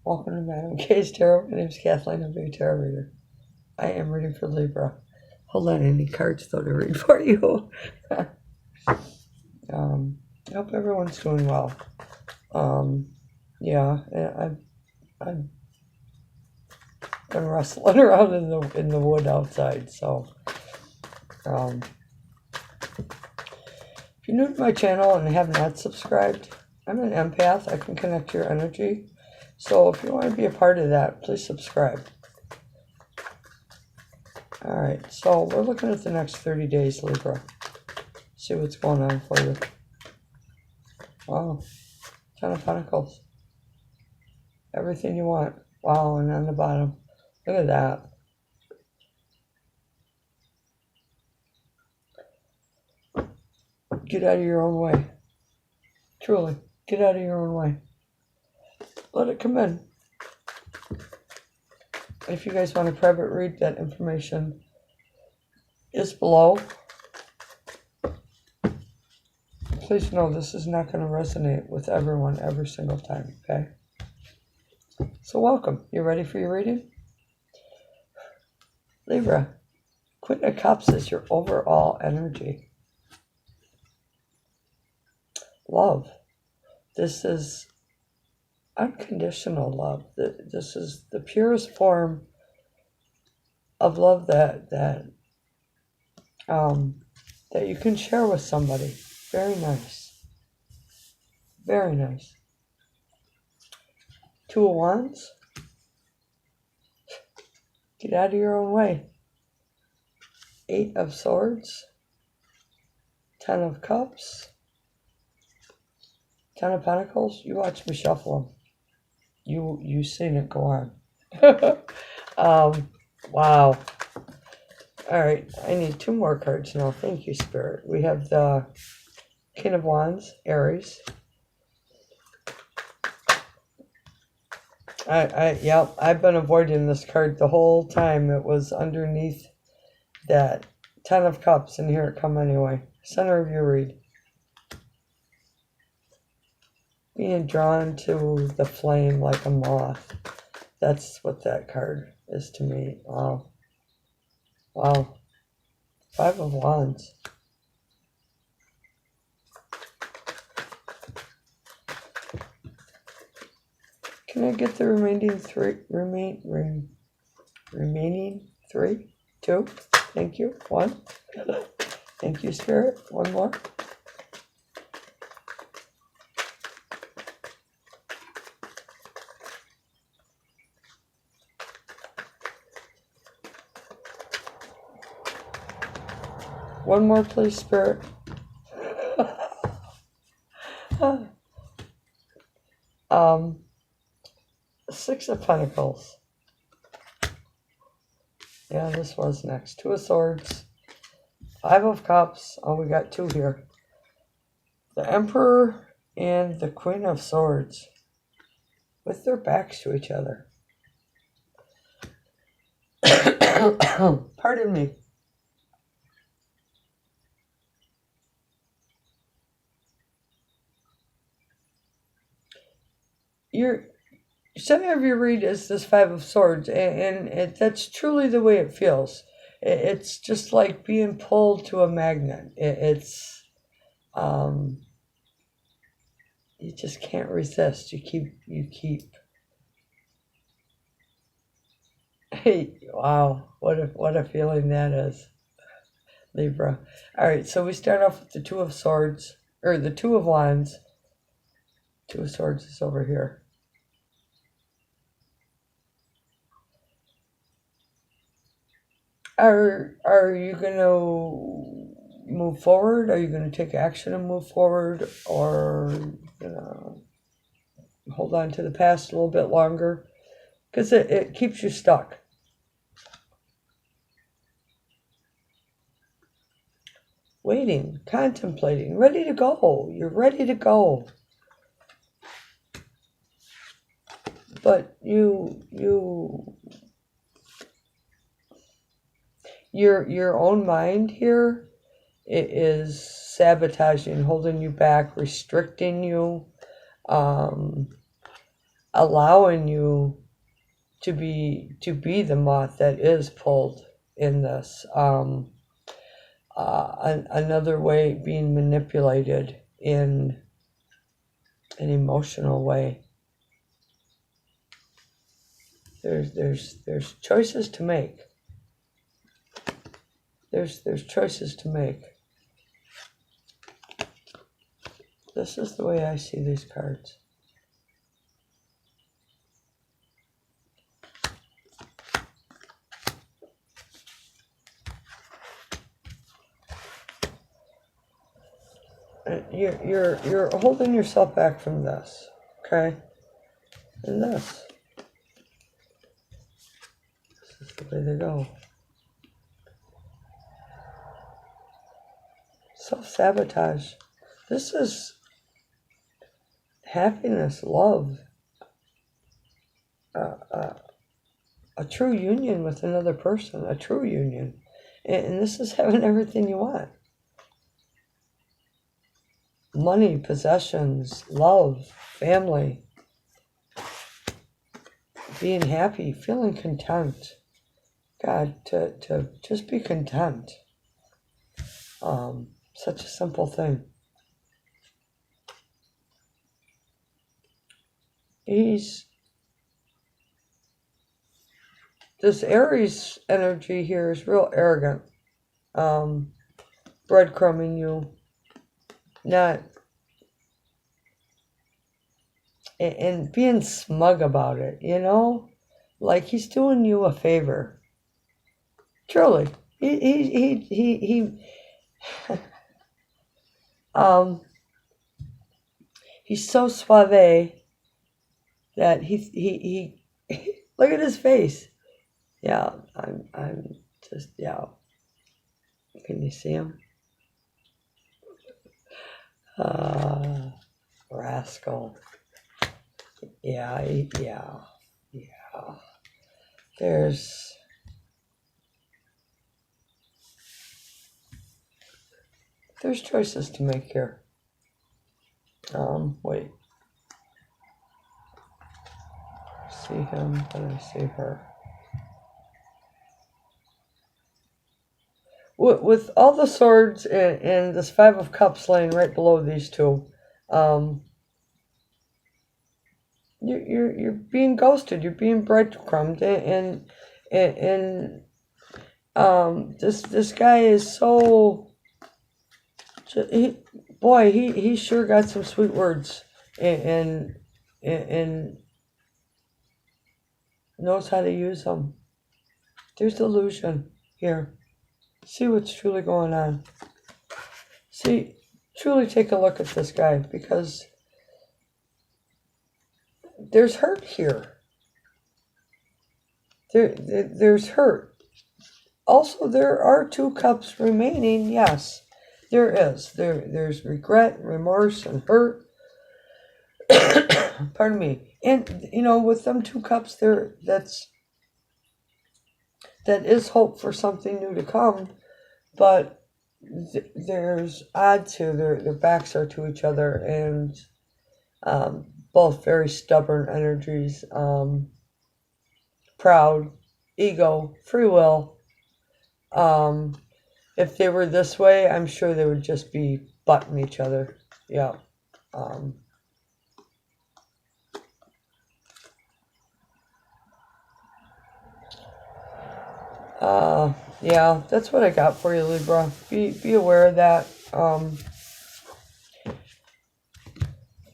Welcome to Madam K's Tarot. My name is Kathleen. I'm a tarot reader. I am reading for Libra. Hold on, any cards though to read for you. I hope everyone's doing well. Yeah, I've been wrestling around in the wood outside. So, if you're new to my channel and have not subscribed, I'm an empath. I can connect your energy. So if you want to be a part of that, please subscribe. All right, so we're looking at the next 30 days, Libra. See what's going on for you. Wow, 10 of Pentacles. Everything you want. Wow, and on the bottom, look at that. Get out of your own way. Truly, get out of your own way. Let it come in. If you guys want a private read, that information is below. Please know this is not going to resonate with everyone every single time, okay? So welcome. You ready for your reading? Libra, Queen of Cups is your overall energy. Love. This is unconditional love. This is the purest form of love that you can share with somebody. Very nice. Very nice. 2 of Wands. Get out of your own way. 8 of Swords. 10 of Cups. 10 of Pentacles. You watch me shuffle them. You seen it go on. Wow. All right, I need 2 more cards now. Thank you, Spirit. We have the King of Wands, Aries. Yep, I've been avoiding this card the whole time. It was underneath that 10 of Cups, and here it come anyway. Center of your read. Being drawn to the flame like a moth. That's what that card is to me. Wow. Wow. 5 of Wands. Can I get the remaining 3? Remaining 3? 2? Thank you. 1. Thank you, Spirit. 1 more. One more, please, Spirit. 6 of Pentacles. Yeah, this was next. 2 of Swords. 5 of Cups. Oh, we got 2 here. The Emperor and the Queen of Swords. With their backs to each other. Pardon me. Your center of your read is this 5 of Swords, and that's truly the way it feels. It's just like being pulled to a magnet. You just can't resist. You keep. Hey, wow, what a feeling that is, Libra. All right, so we start off with the 2 of Swords, or the 2 of Wands. 2 of Swords is over here. Are you going to move forward? Are you going to take action and move forward? Or hold on to the past a little bit longer? Because it keeps you stuck. Waiting, contemplating, ready to go. You're ready to go. But your own mind here, it is sabotaging, holding you back, restricting you, allowing you to be the moth that is pulled in this. Another way, being manipulated in an emotional way. There's choices to make. There's choices to make. This is the way I see these cards. You're holding yourself back from this, okay? And this is the way they go. Self-sabotage. This is happiness, love, a true union with another person, a true union. And this is having everything you want. Money, possessions, love, family, being happy, feeling content. God, to just be content. Such a simple thing. This Aries energy here is real arrogant. Breadcrumbing you. Not, and being smug about it, you know? Like he's doing you a favor. Truly. He's so suave that he look at his face. Yeah, I'm just, yeah. Can you see him? Rascal. Yeah. There's choices to make here. Wait. See him, then I see her. With all the swords and this Five of Cups laying right below these two, you're being ghosted. You're being breadcrumbed, and this guy is so. He sure got some sweet words and knows how to use them. There's illusion here. See what's truly going on. Truly take a look at this guy, because there's hurt here. There's hurt. Also, there are 2 cups remaining. Yes, there is. There's regret, remorse, and hurt. Pardon me. And, with them 2 cups, that is hope for something new to come. But there's odds here. Their backs are to each other, and both very stubborn energies. Proud, ego, free will. If they were this way, I'm sure they would just be butting each other. Yeah. Yeah, that's what I got for you, Libra. Be aware of that.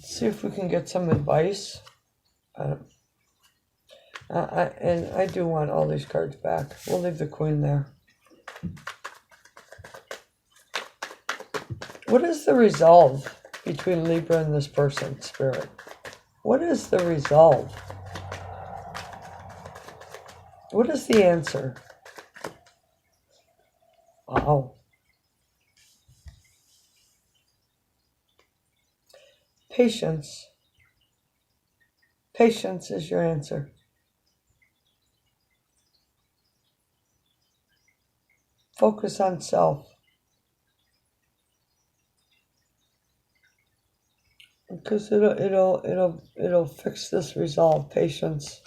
See if we can get some advice. And I do want all these cards back. We'll leave the Queen there. What is the resolve between Libra and this person, Spirit? What is the resolve? What is the answer? Wow. Patience. Patience is your answer. Focus on self. because it'll fix this resolve. Patience.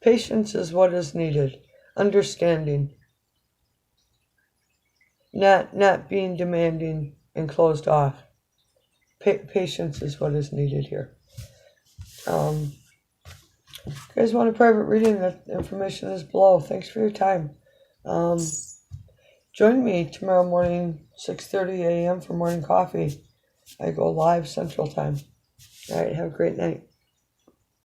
Patience is what is needed. Understanding. Not being demanding and closed off. Patience is what is needed here. You guys want a private reading? That information is below. Thanks for your time. Join me tomorrow morning, 6:30 a.m. for morning coffee. I go live Central Time. All right, have a great night.